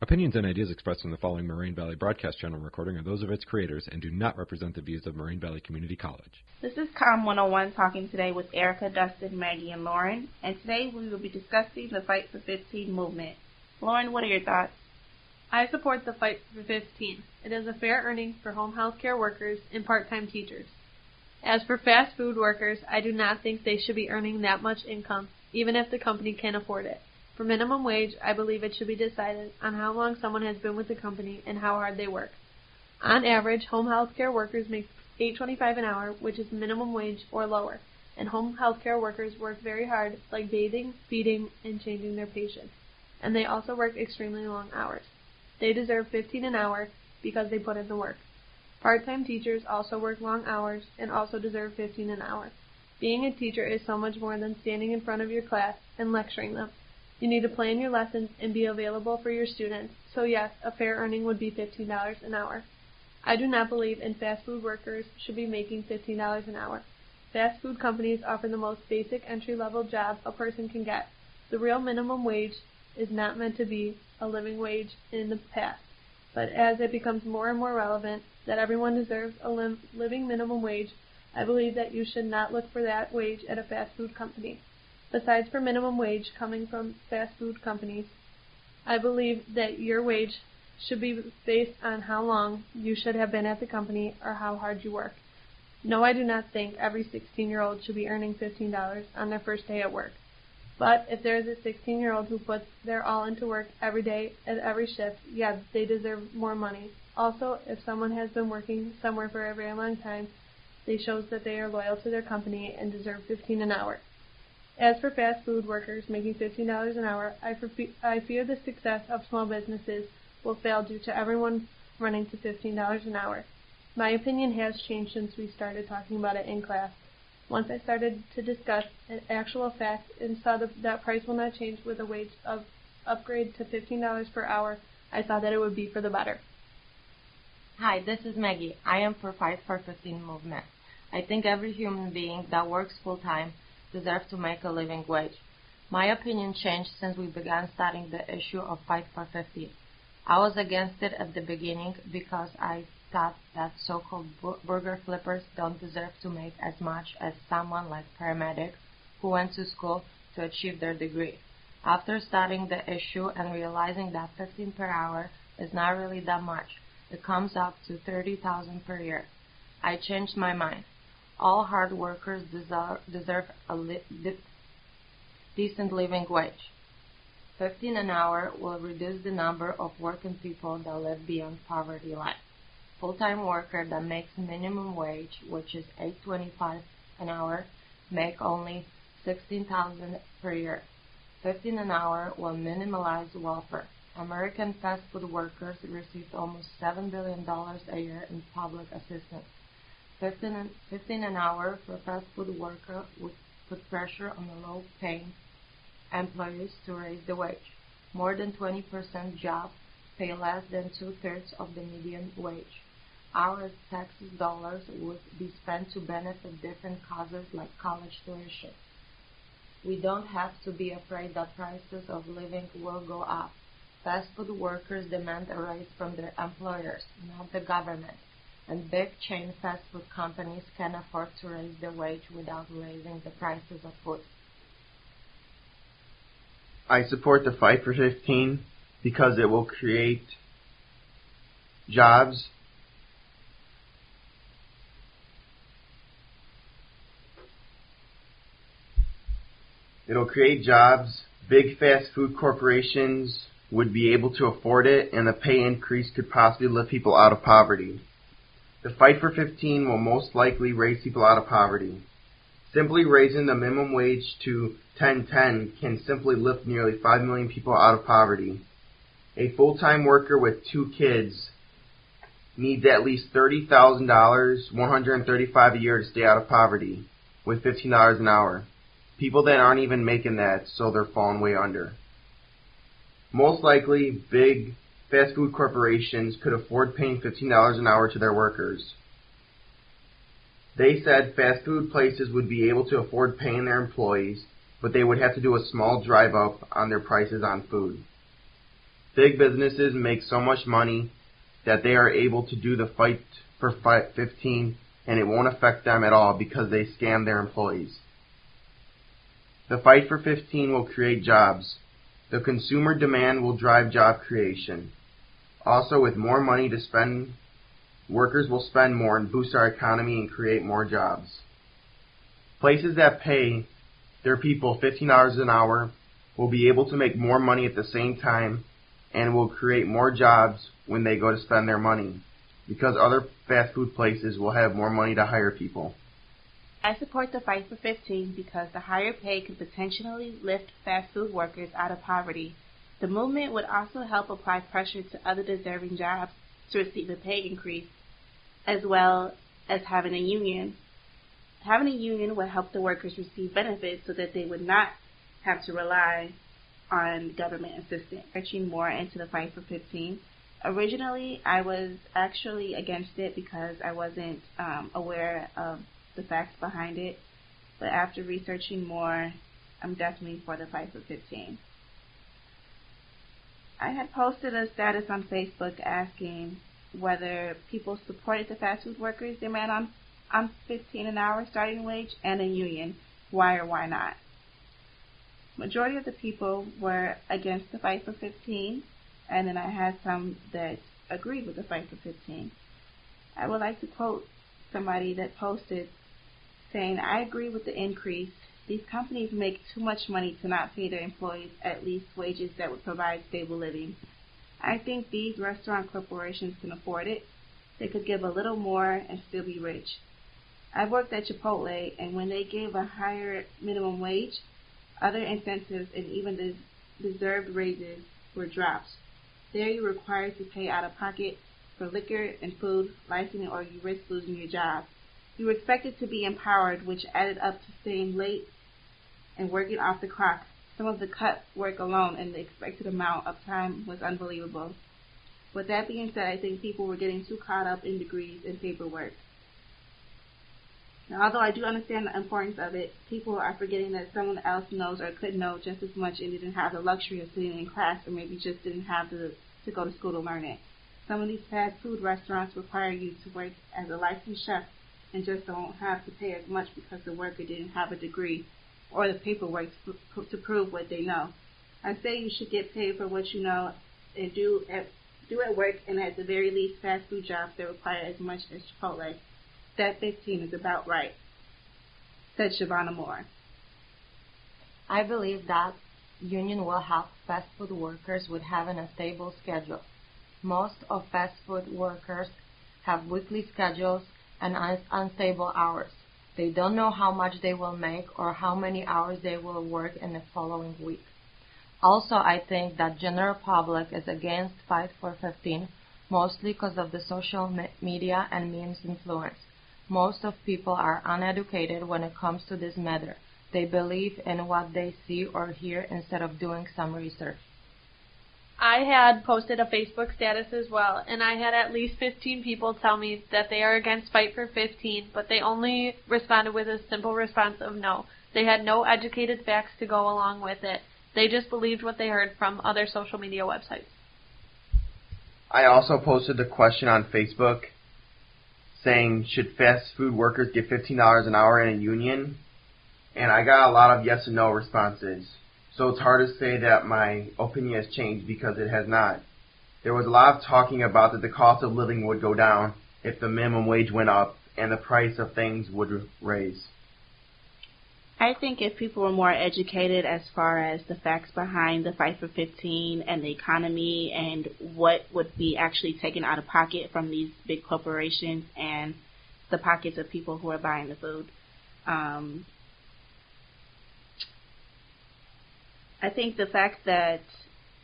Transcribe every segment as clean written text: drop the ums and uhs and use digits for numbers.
Opinions and ideas expressed in the following Moraine Valley Broadcast Channel recording are those of its creators and do not represent the views of Moraine Valley Community College. This is Com 101 talking today with Erica, Dustin, Maggie, and Lauren, and today we will be discussing the Fight for 15 movement. Lauren, what are your thoughts? I support the Fight for 15. It is a fair earning for home health care workers and part-time teachers. As for fast food workers, I do not think they should be earning that much income, even if the company can afford it. For minimum wage, I believe it should be decided on how long someone has been with the company and how hard they work. On average, home health care workers make $8.25 an hour, which is minimum wage or lower, and home health care workers work very hard, like bathing, feeding, and changing their patients, and they also work extremely long hours. They deserve $15 an hour because they put in the work. Part-time teachers also work long hours and also deserve $15 an hour. Being a teacher is so much more than standing in front of your class and lecturing them. You need to plan your lessons and be available for your students, so yes, a fair earning would be $15 an hour. I do not believe in fast food workers should be making $15 an hour. Fast food companies offer the most basic entry-level job a person can get. The real minimum wage is not meant to be a living wage in the past, but as it becomes more and more relevant that everyone deserves a living minimum wage, I believe that you should not look for that wage at a fast food company. Besides for minimum wage coming from fast food companies, I believe that your wage should be based on how long you should have been at the company or how hard you work. No, I do not think every 16-year-old should be earning $15 on their first day at work. But if there is a 16-year-old who puts their all into work every day at every shift, yeah, they deserve more money. Also, if someone has been working somewhere for a very long time, it shows that they are loyal to their company and deserve $15 an hour. As for fast food workers making $15 an hour, I fear the success of small businesses will fail due to everyone running to $15 an hour. My opinion has changed since we started talking about it in class. Once I started to discuss an actual fact and saw that price will not change with a wage of upgrade to $15 per hour, I saw that it would be for the better. Hi, this is Maggie. I am for Fight for 15 movement. I think every human being that works full-time deserve to make a living wage. My opinion changed since we began studying the issue of Fight for 15. I was against it at the beginning because I thought that so-called burger flippers don't deserve to make as much as someone like paramedic who went to school to achieve their degree. After studying the issue and realizing that $15 per hour is not really that much, it comes up to $30,000 per year, I changed my mind. All hard workers deserve a decent living wage. $15 an hour will reduce the number of working people that live beyond poverty line. Full-time worker that makes minimum wage, which is $8.25 an hour, make only $16,000 per year. $15 an hour will minimize welfare. American fast food workers received almost $7 billion a year in public assistance. $15 an hour for a fast food worker would put pressure on the low-paying employees to raise the wage. More than 20% jobs pay less than two-thirds of the median wage. Our tax dollars would be spent to benefit different causes like college tuition. We don't have to be afraid that prices of living will go up. Fast food workers demand a raise from their employers, not the government. And big chain fast food companies can afford to raise the wage without raising the prices of food. I support the Fight for 15 because it will create jobs. It'll create jobs. Big fast food corporations would be able to afford it, and the pay increase could possibly lift people out of poverty. The Fight for 15 will most likely raise people out of poverty. Simply raising the minimum wage to $10.10 can simply lift nearly 5 million people out of poverty. A full-time worker with 2 kids needs at least $30,000, $135 a year to stay out of poverty, with $15 an hour. People that aren't even making that, so they're falling way under. Most likely, big fast food corporations could afford paying $15 an hour to their workers. They said fast food places would be able to afford paying their employees, but they would have to do a small drive-up on their prices on food. Big businesses make so much money that they are able to do the fight for 15 and it won't affect them at all because they scam their employees. The fight for 15 will create jobs. The consumer demand will drive job creation. Also, with more money to spend, workers will spend more and boost our economy and create more jobs. Places that pay their people $15 an hour will be able to make more money at the same time and will create more jobs when they go to spend their money, because other fast food places will have more money to hire people. I support the fight for 15 because the higher pay could potentially lift fast food workers out of poverty. The movement would also help apply pressure to other deserving jobs to receive a pay increase, as well as having a union. Having a union would help the workers receive benefits so that they would not have to rely on government assistance. Searching more into the fight for 15. Originally, I was actually against it because I wasn't aware of the facts behind it. But after researching more, I'm definitely for the fight for 15. I had posted a status on Facebook asking whether people supported the fast food workers' demand on 15 an hour starting wage and a union. Why or why not? Majority of the people were against the fight for 15, and then I had some that agreed with the fight for 15. I would like to quote somebody that posted saying, "I agree with the increase. These companies make too much money to not pay their employees at least wages that would provide stable living. I think these restaurant corporations can afford it. They could give a little more and still be rich. I've worked at Chipotle, and when they gave a higher minimum wage, other incentives and even deserved raises were dropped. There you're required to pay out of pocket for liquor and food, licensing, or you risk losing your job. You were expected to be empowered, which added up to staying late and working off the clock. Some of the cut work alone and the expected amount of time was unbelievable. With that being said, I think people were getting too caught up in degrees and paperwork. Now, although I do understand the importance of it, people are forgetting that someone else knows or could know just as much and didn't have the luxury of sitting in class, or maybe just didn't have to go to school to learn it. Some of these fast food restaurants require you to work as a licensed chef and just don't have to pay as much because the worker didn't have a degree or the paperwork to prove what they know. I say you should get paid for what you know and do at work, and at the very least fast food jobs that require as much as Chipotle. That 15 is about right," said Shavonna Moore. I believe that union will help fast food workers with having a stable schedule. Most of fast food workers have weekly schedules and unstable hours. They don't know how much they will make or how many hours they will work in the following week. Also, I think that general public is against Fight for 15, mostly because of the social media and memes influence. Most of people are uneducated when it comes to this matter. They believe in what they see or hear instead of doing some research. I had posted a Facebook status as well, and I had at least 15 people tell me that they are against Fight for 15, but they only responded with a simple response of no. They had no educated facts to go along with it. They just believed what they heard from other social media websites. I also posted the question on Facebook saying, should fast food workers get $15 an hour in a union? And I got a lot of yes and no responses. So it's hard to say that my opinion has changed because it has not. There was a lot of talking about that the cost of living would go down if the minimum wage went up and the price of things would raise. I think if people were more educated as far as the facts behind the Fight for 15 and the economy and what would be actually taken out of pocket from these big corporations and the pockets of people who are buying the food, I think the fact that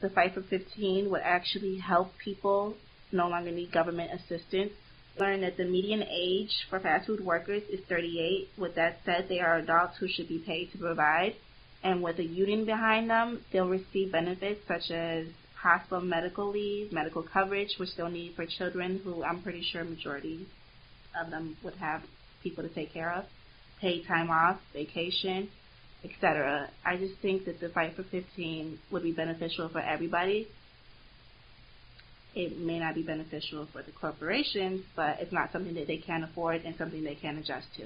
the Fight for 15 would actually help people no longer need government assistance. Learn that the median age for fast food workers is 38. With that said, they are adults who should be paid to provide. And with a union behind them, they'll receive benefits such as hospital medical leave, medical coverage, which they'll need for children who I'm pretty sure majority of them would have people to take care of, paid time off, vacation, etc. I just think that the Fight for 15 would be beneficial for everybody. it may not be beneficial for the corporations, but it's not something that they can afford and something they can adjust to.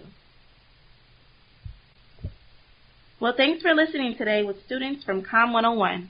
Well, thanks for listening today with students from COM 101.